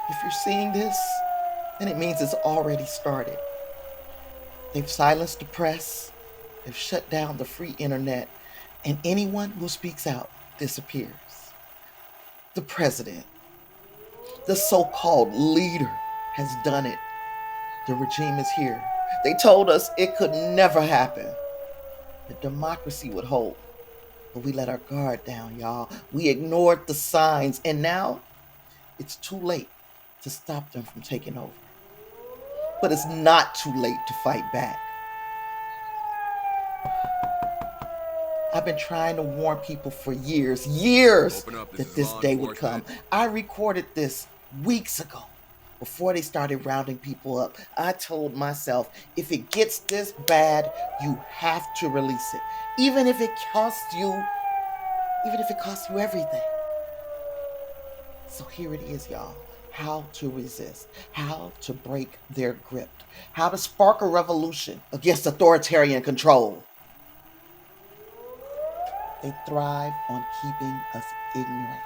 If you're seeing this, then it means it's already started. They've silenced the press, they've shut down the free internet, and anyone who speaks out disappears. The president, the so-called leader, has done it. The regime is here. They told us it could never happen. That democracy would hold. But we let our guard down, y'all. We ignored the signs, and now it's too late to stop them from taking over. But it's not too late to fight back. I've been trying to warn people for years that this day would come. I recorded this weeks ago before they started rounding people up. I told myself, if it gets this bad, you have to release it. Even if it costs you everything. So here it is, y'all. How to resist, how to break their grip, how to spark a revolution against authoritarian control. They thrive on keeping us ignorant.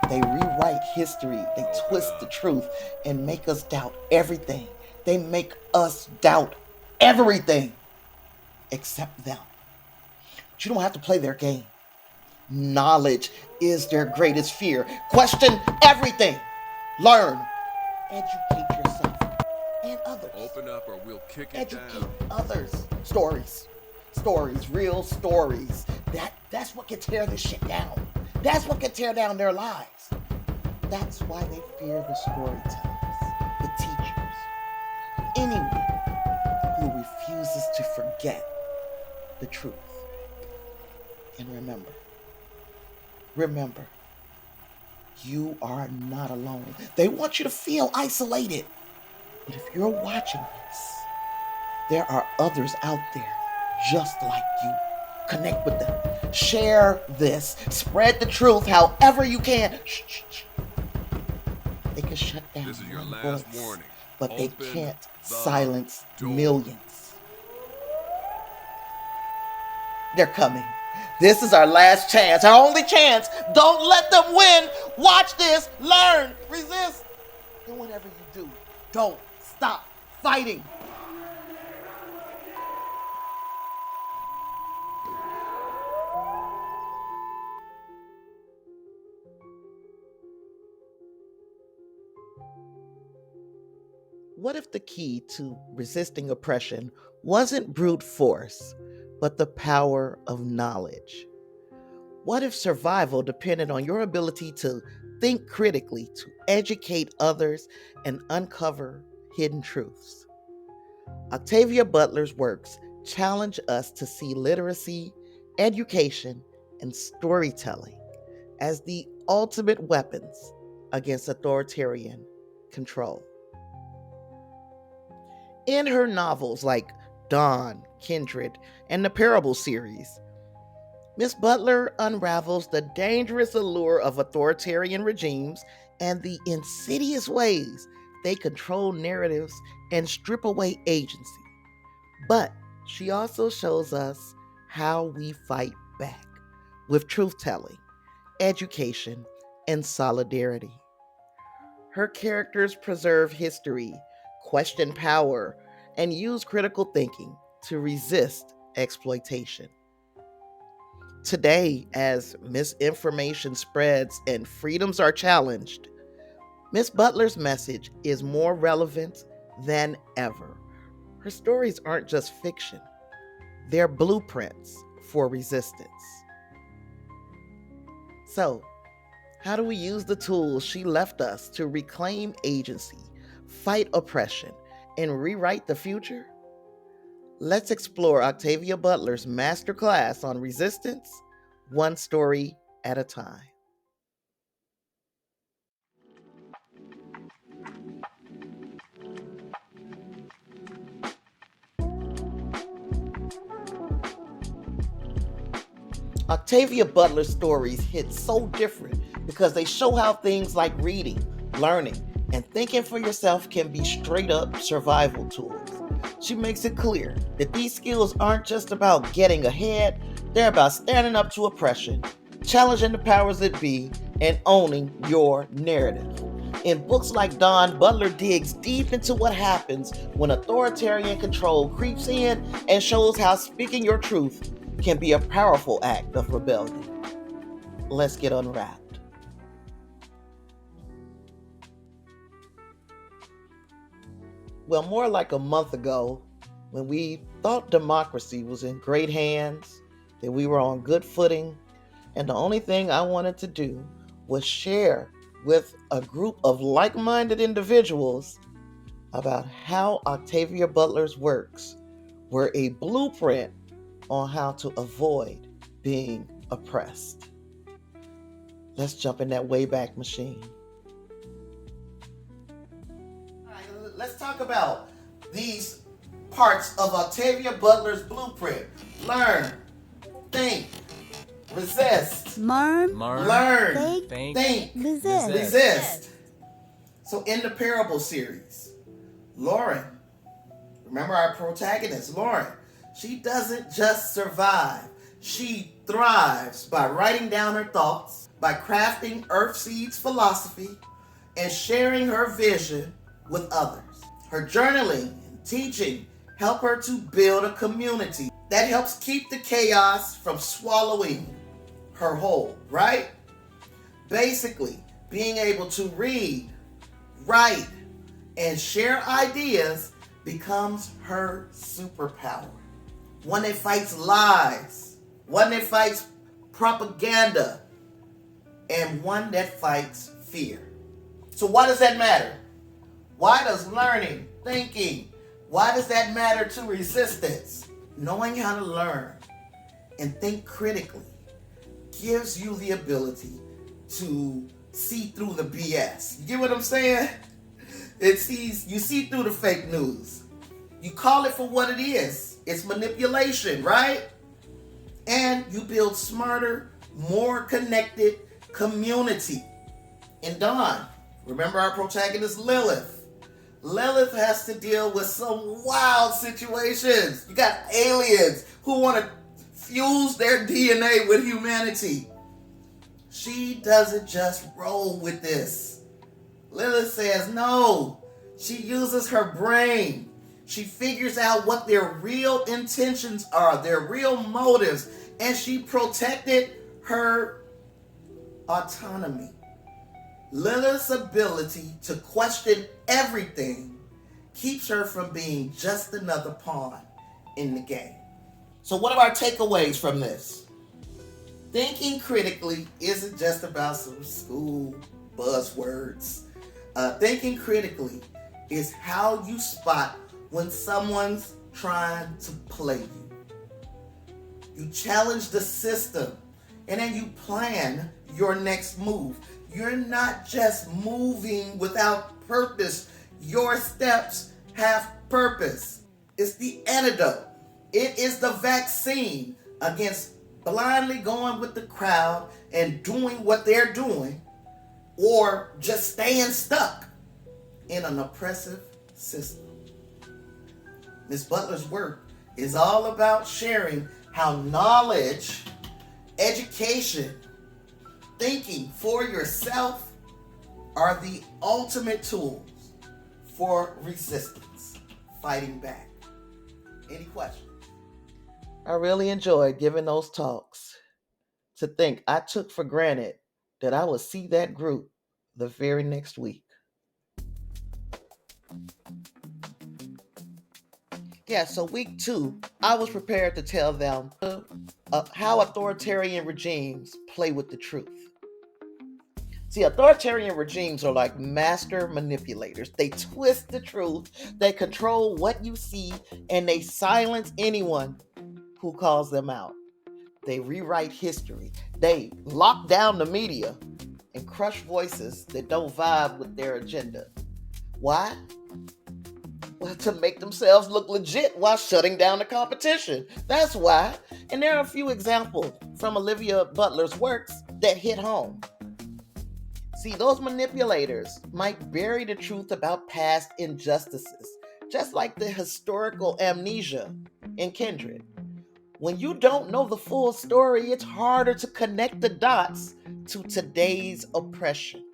They rewrite history, they twist the truth and make us doubt everything. They make us doubt everything except them. But you don't have to play their game. Knowledge is their greatest fear. Question everything. Learn. Educate yourself and others. Open up or we'll kick it Educate down. others. Stories, real stories. That's what can tear this shit down. That's what can tear down their lives. That's why they fear the storytellers, the teachers, anyone who refuses to forget the truth. And remember, you are not alone. They want you to feel isolated. But if you're watching this, there are others out there just like you. Connect with them. Share this. Spread the truth however you can. Shh. They can shut down This is your one last voice, warning. but they Open can't the silence door. millions. They're coming. This is our last chance, our only chance. Don't let them win. Watch this, learn, resist. And whatever you do, don't stop fighting. What if the key to resisting oppression wasn't brute force, but the power of knowledge? What if survival depended on your ability to think critically, to educate others, and uncover hidden truths? Octavia Butler's works challenge us to see literacy, education, and storytelling as the ultimate weapons against authoritarian control. In her novels like Dawn, Kindred, and the Parable series, Miss Butler unravels the dangerous allure of authoritarian regimes and the insidious ways they control narratives and strip away agency. But she also shows us how we fight back with truth-telling, education, and solidarity. Her characters preserve history, question power, and use critical thinking to resist exploitation. Today, as misinformation spreads and freedoms are challenged, Miss Butler's message is more relevant than ever. Her stories aren't just fiction, they're blueprints for resistance. So, how do we use the tools she left us to reclaim agency, fight oppression, and rewrite the future? Let's explore Octavia Butler's masterclass on resistance, one story at a time. Octavia Butler's stories hit so different because they show how things like reading, learning, and thinking for yourself can be straight up survival tools. She makes it clear that these skills aren't just about getting ahead, they're about standing up to oppression, challenging the powers that be, and owning your narrative. In books like Dawn, Butler digs deep into what happens when authoritarian control creeps in and shows how speaking your truth can be a powerful act of rebellion. Let's get unwrapped. Well, more like a month ago, when we thought democracy was in great hands, that we were on good footing, and the only thing I wanted to do was share with a group of like-minded individuals about how Octavia Butler's works were a blueprint on how to avoid being oppressed. Let's jump in that Wayback Machine. All right, let's talk about these parts of Octavia Butler's blueprint. Learn, think, resist. Learn, Think, resist. resist. So in the Parable series, Lauren, remember our protagonist, Lauren, she doesn't just survive. She thrives by writing down her thoughts, by crafting Earthseed's philosophy, and sharing her vision with others. Her journaling and teaching help her to build a community that helps keep the chaos from swallowing her whole, right? Basically, being able to read, write, and share ideas becomes her superpower. One that fights lies, one that fights propaganda, and one that fights fear. So why does that matter? Why does learning, thinking, why does that matter to resistance? Knowing how to learn and think critically gives you the ability to see through the BS. You get what I'm saying? You see through the fake news. You call it for what it is. It's manipulation, right? And you build smarter, more connected community. And Dawn, remember our protagonist Lilith. Lilith has to deal with some wild situations. You got aliens who want to fuse their DNA with humanity. She doesn't just roll with this. Lilith says no. She uses her brain. She figures out what their real intentions are, their real motives, and she protected her autonomy. Lilith's ability to question everything keeps her from being just another pawn in the game. So what are our takeaways from this? Thinking critically isn't just about some school buzzwords. Thinking critically is how you spot when someone's trying to play you. You challenge the system, and then you plan your next move. You're not just moving without purpose. Your steps have purpose. It's the antidote. It is the vaccine against blindly going with the crowd and doing what they're doing, or just staying stuck in an oppressive system. Ms. Butler's work is all about sharing how knowledge, education, thinking for yourself are the ultimate tools for resistance, fighting back. Any questions? I really enjoyed giving those talks. To think I took for granted that I would see that group the very next week. Yeah, so week 2, I was prepared to tell them how authoritarian regimes play with the truth. See, authoritarian regimes are like master manipulators. They twist the truth, they control what you see, and they silence anyone who calls them out. They rewrite history. They lock down the media and crush voices that don't vibe with their agenda. Why? Well, to make themselves look legit while shutting down the competition. That's why. And there are a few examples from Octavia Butler's works that hit home. See, those manipulators might bury the truth about past injustices, just like the historical amnesia in Kindred. When you don't know the full story, it's harder to connect the dots to today's oppression.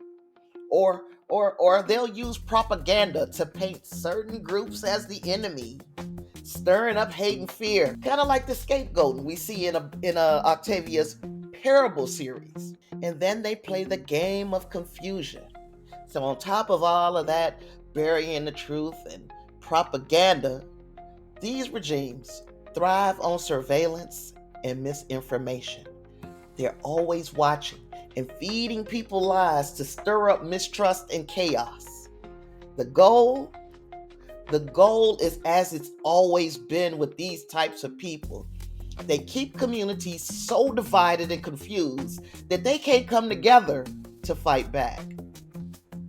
Or Or they'll use propaganda to paint certain groups as the enemy, stirring up hate and fear, kind of like the scapegoating we see in Octavia's parable series. And then they play the game of confusion. So on top of all of that, burying the truth and propaganda, these regimes thrive on surveillance and misinformation. They're always watching and feeding people lies to stir up mistrust and chaos. The goal The goal is as it's always been with these types of people. They keep communities so divided and confused that they can't come together to fight back.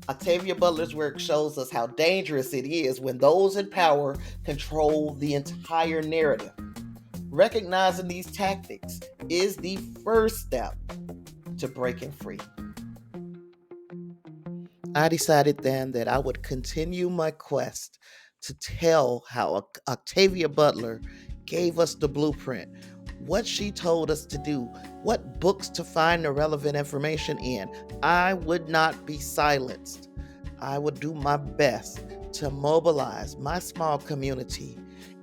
Octavia Butler's work shows us how dangerous it is when those in power control the entire narrative. Recognizing these tactics is the first step to breaking free. I decided then that I would continue my quest to tell how Octavia Butler gave us the blueprint, what she told us to do, what books to find the relevant information in. I would not be silenced. I would do my best to mobilize my small community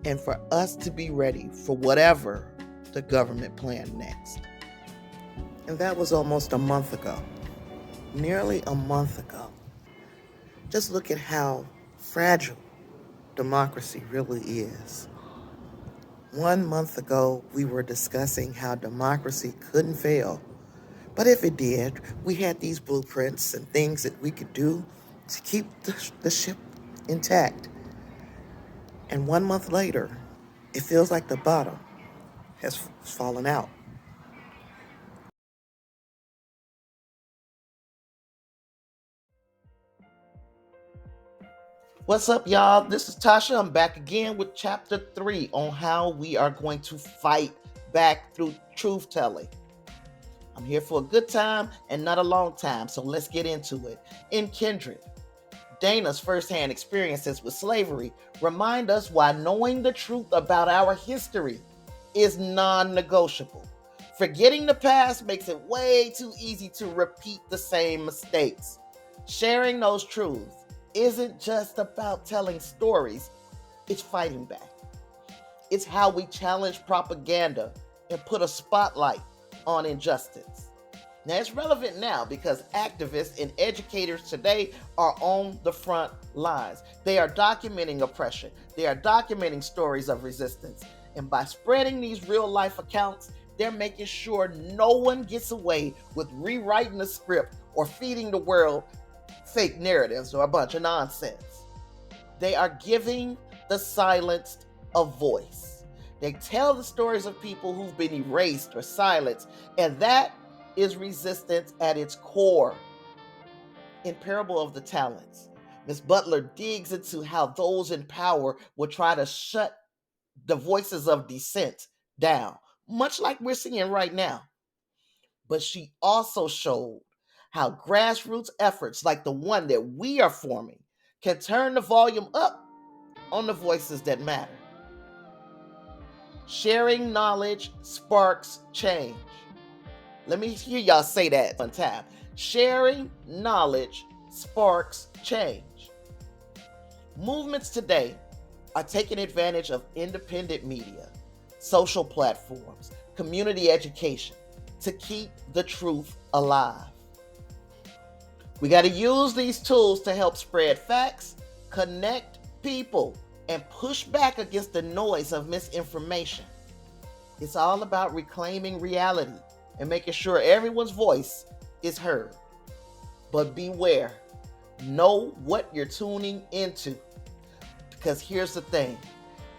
and for us to be ready for whatever the government planned next. And that was almost a month ago, nearly a month ago. Just look at how fragile democracy really is. 1 month ago, we were discussing how democracy couldn't fail. But if it did, we had these blueprints and things that we could do to keep the ship intact. And 1 month later, it feels like the bottom has fallen out. What's up, y'all? This is Tasha. I'm back again with chapter 3 on how we are going to fight back through truth telling. I'm here for a good time and not a long time, so let's get into it. In Kindred, Dana's firsthand experiences with slavery remind us why knowing the truth about our history is non-negotiable. Forgetting the past makes it way too easy to repeat the same mistakes. Sharing those truths isn't just about telling stories, it's fighting back. It's how we challenge propaganda and put a spotlight on injustice. Now, it's relevant now because activists and educators today are on the front lines. They are documenting oppression. They are documenting stories of resistance. And by spreading these real life accounts, they're making sure no one gets away with rewriting the script or feeding the world fake narratives or a bunch of nonsense. They are giving the silenced a voice. They tell the stories of people who've been erased or silenced, and that is resistance at its core. In Parable of the Talents, Ms. Butler digs into how those in power will try to shut the voices of dissent down, much like we're seeing right now. But she also showed how grassroots efforts like the one that we are forming can turn the volume up on the voices that matter. Sharing knowledge sparks change. Let me hear y'all say that one time. Sharing knowledge sparks change. Movements today are taking advantage of independent media, social platforms, community education to keep the truth alive. We got to use these tools to help spread facts, connect people, and push back against the noise of misinformation. It's all about reclaiming reality and making sure everyone's voice is heard. But beware, know what you're tuning into. Because here's the thing,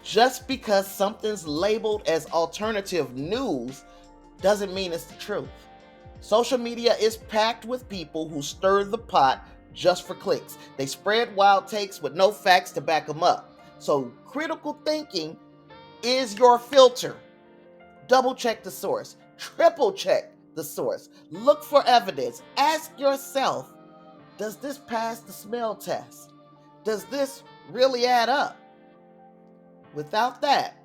just because something's labeled as alternative news doesn't mean it's the truth. Social media is packed with people who stir the pot just for clicks. They spread wild takes with no facts to back them up. So critical thinking is your filter. Double check the source. Triple check the source. Look for evidence. Ask yourself, does this pass the smell test? Does this really add up? Without that,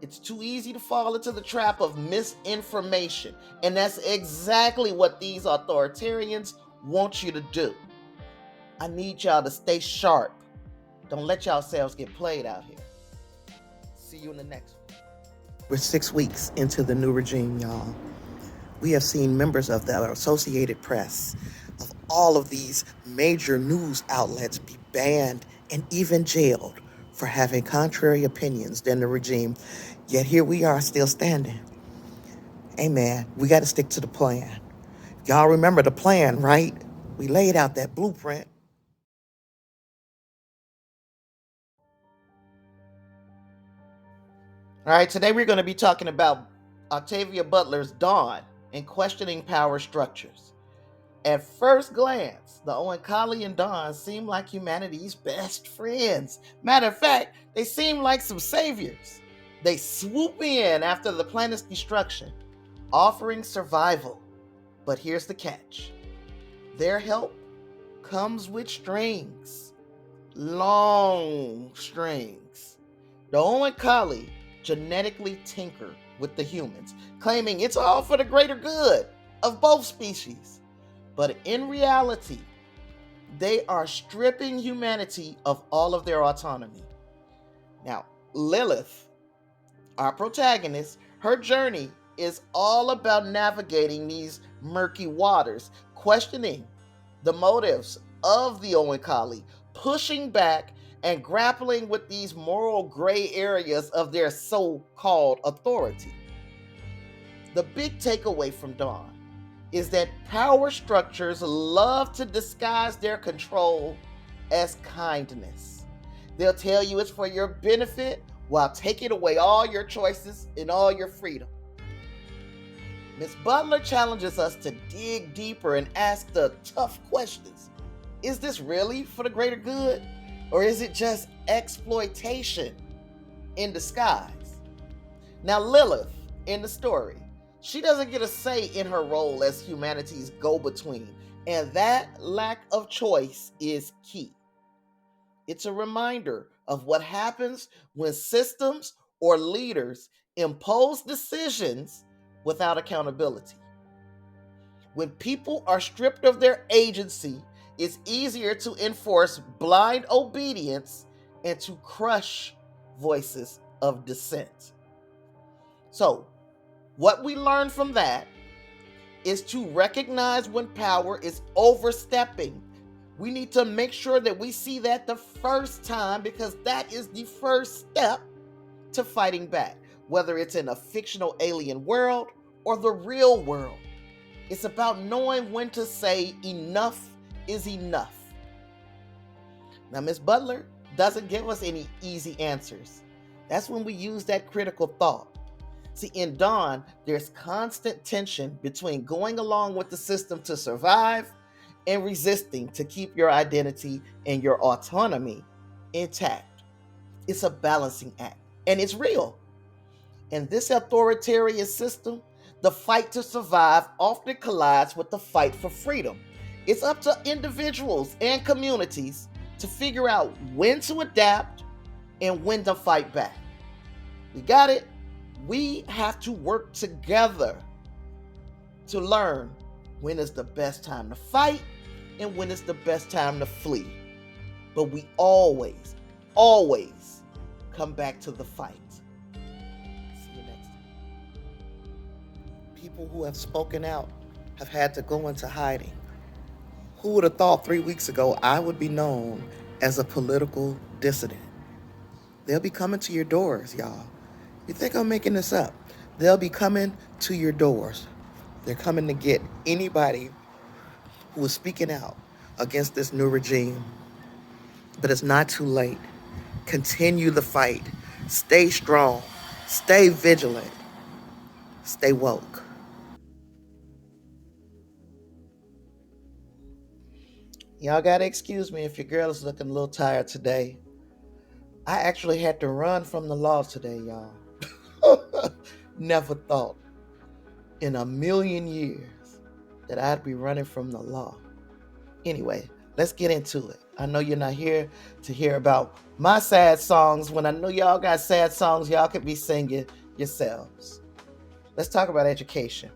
it's too easy to fall into the trap of misinformation. And that's exactly what these authoritarians want you to do. I need y'all to stay sharp. Don't let yourselves get played out here. See you in the next one. We're 6 weeks into the new regime, y'all. We have seen members of the Associated Press, of all of these major news outlets, be banned and even jailed for having contrary opinions than the regime. Yet here we are still standing. Hey man, we got to stick to the plan. Y'all remember the plan, right? We laid out that blueprint. All right, today we're going to be talking about Octavia Butler's Dawn and questioning power structures. At first glance, the Oankali and Dawn seem like humanity's best friends. Matter of fact, they seem like some saviors. They swoop in after the planet's destruction, offering survival. But here's the catch. Their help comes with strings. Long strings. The Oankali genetically tinker with the humans, claiming it's all for the greater good of both species. But in reality, they are stripping humanity of all of their autonomy. Now, Lilith, our protagonist, her journey is all about navigating these murky waters, questioning the motives of the Oankali, pushing back and grappling with these moral gray areas of their so-called authority. The big takeaway from Dawn is that power structures love to disguise their control as kindness. They'll tell you it's for your benefit while taking away all your choices and all your freedom. Ms. Butler challenges us to dig deeper and ask the tough questions. Is this really for the greater good? Or is it just exploitation in disguise? Now, Lilith, in the story, she doesn't get a say in her role as humanity's go-between, and that lack of choice is key. It's a reminder of what happens when systems or leaders impose decisions without accountability. When people are stripped of their agency, it's easier to enforce blind obedience and to crush voices of dissent. So, what we learn from that is to recognize when power is overstepping. We need to make sure that we see that the first time, because that is the first step to fighting back, whether it's in a fictional alien world or the real world. It's about knowing when to say enough is enough. Now, Ms. Butler doesn't give us any easy answers. That's when we use that critical thought. See, in Dawn, there's constant tension between going along with the system to survive and resisting to keep your identity and your autonomy intact. It's a balancing act, and it's real. In this authoritarian system, the fight to survive often collides with the fight for freedom. It's up to individuals and communities to figure out when to adapt and when to fight back. We got it? We have to work together to learn when is the best time to fight and when is the best time to flee. But we always come back to the fight. See you next time. People who have spoken out have had to go into hiding. Who would have thought 3 weeks ago I would be known as a political dissident? They'll be coming to your doors, y'all. You think I'm making this up? They'll be coming to your doors. They're coming to get anybody who is speaking out against this new regime. But it's not too late. Continue the fight. Stay strong. Stay vigilant. Stay woke. Y'all gotta excuse me if your girl is looking a little tired today. I actually had to run from the law today, y'all. Never thought in a million years that I'd be running from the law. Anyway, let's get into it. I know you're not here to hear about my sad songs when I know y'all got sad songs y'all could be singing yourselves. Let's talk about education.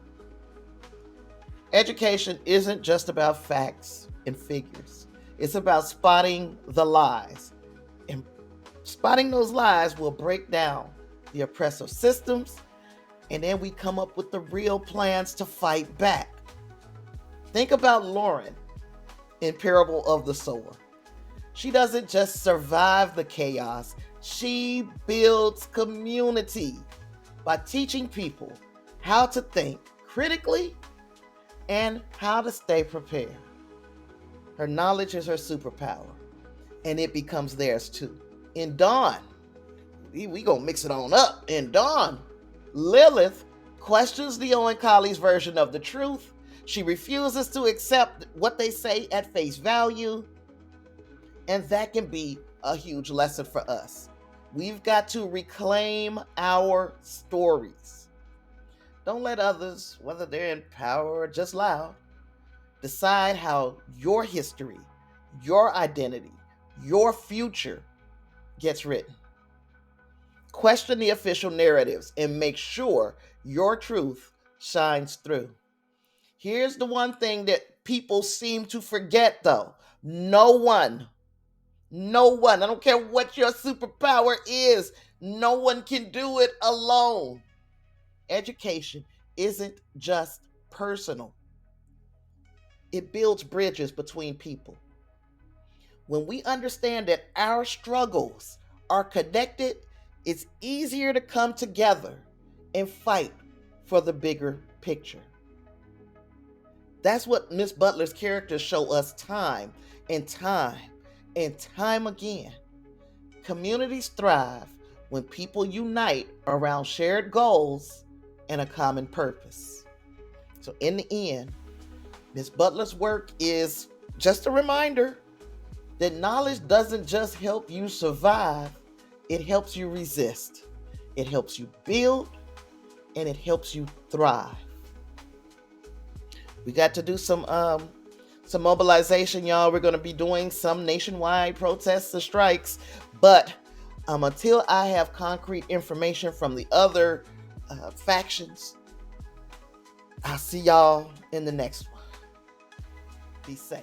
Education isn't just about facts and figures. It's about spotting the lies. And spotting those lies will break down the oppressive systems, and then we come up with the real plans to fight back. Think about Lauren in Parable of the Sower. She doesn't just survive the chaos, she builds community by teaching people how to think critically and how to stay prepared. Her knowledge is her superpower, and it becomes theirs too. In Dawn, we gonna mix it on up. In Dawn, Lilith questions the Oankali's version of the truth. She refuses to accept what they say at face value, and that can be a huge lesson for us. We've got to reclaim our stories. Don't let others, whether they're in power or just loud, decide how your history, your identity, your future gets written. Question the official narratives and make sure your truth shines through. Here's the one thing that people seem to forget though. No one, I don't care what your superpower is, no one can do it alone. Education isn't just personal, it builds bridges between people. When we understand that our struggles are connected, it's easier to come together and fight for the bigger picture. That's what Miss Butler's characters show us time and time and time again. Communities thrive when people unite around shared goals and a common purpose. So, in the end, Miss Butler's work is just a reminder that knowledge doesn't just help you survive, it helps you resist, it helps you build, and it helps you thrive. We got to do some mobilization, y'all. We're going to be doing some nationwide protests and strikes, but until I have concrete information from the other factions, I'll see y'all in the next one. Be safe.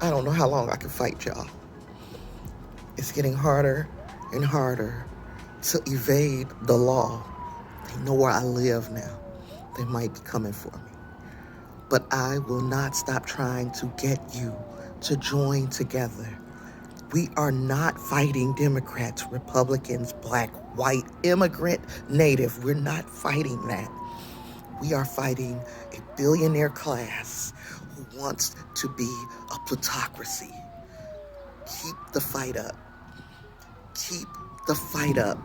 I don't know how long I can fight, y'all. It's getting harder and harder to evade the law. They know where I live now. They might be coming for me. But I will not stop trying to get you to join together. We are not fighting Democrats, Republicans, black, white, immigrant, native. We're not fighting that. We are fighting a billionaire class who wants to be a plutocracy. Keep the fight up. Keep the fight up.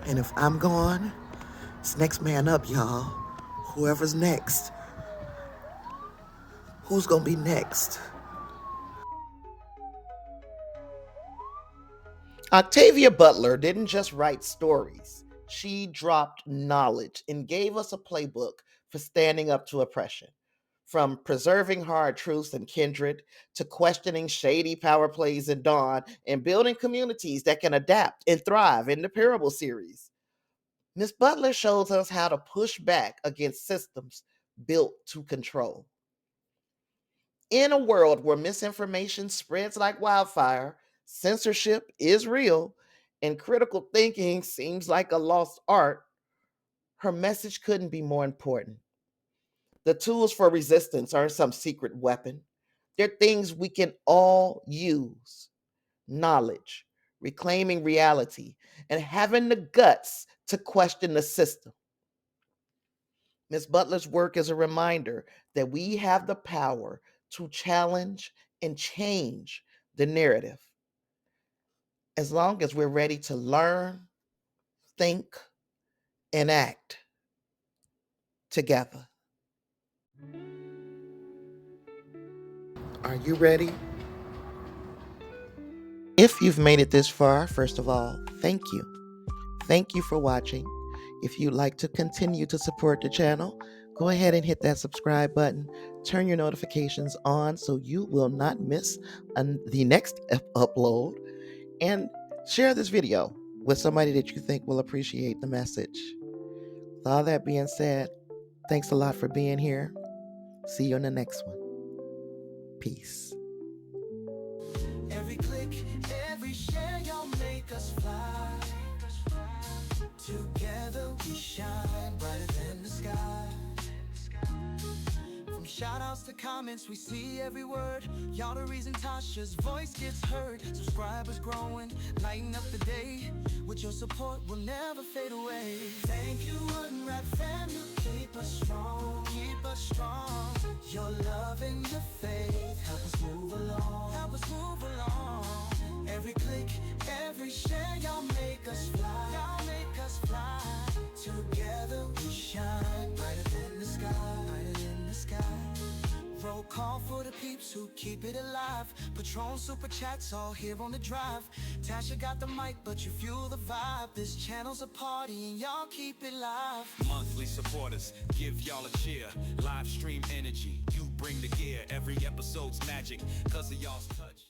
And if I'm gone, it's next man up, y'all. Whoever's next. Who's gonna be next? Octavia Butler didn't just write stories. She dropped knowledge and gave us a playbook for standing up to oppression. From preserving hard truths in Kindred to questioning shady power plays in Dawn and building communities that can adapt and thrive in the Parable series. Miss Butler shows us how to push back against systems built to control. In a world where misinformation spreads like wildfire, censorship is real, and critical thinking seems like a lost art, her message couldn't be more important. The tools for resistance aren't some secret weapon. They're things we can all use: knowledge, reclaiming reality, and having the guts to question the system. Ms. Butler's work is a reminder that we have the power to challenge and change the narrative as long as we're ready to learn, think, and act together. Are you ready? If you've made it this far, first of all, thank you. Thank you for watching. If you'd like to continue to support the channel, go ahead and hit that subscribe button. Turn your notifications on so you will not miss the next upload. And share this video with somebody that you think will appreciate the message. With all that being said, thanks a lot for being here. See you in the next one. Peace. Every click, every share, y'all make us fly. Together we shine brighter than the sky. From shout-outs to comments, we see every word. Y'all the reason Tasha's voice gets heard. Subscribers growing, lighten up the day. With your support, we'll never fade away. Thank you, Unwrap fam, you keep us strong. Keep us strong. Your love and your faith help us move along. Help us move along. Every click, every share, y'all make us fly. Y'all make us fly. Together we shine brighter than the sky. Brighter than the sky. Roll call for the peeps who keep it alive. Patron super chats all here on the drive. Tasha got the mic, but you fuel the vibe. This channel's a party and y'all keep it live. Monthly supporters, give y'all a cheer. Live stream energy, you bring the gear. Every episode's magic, cause of y'all's touch.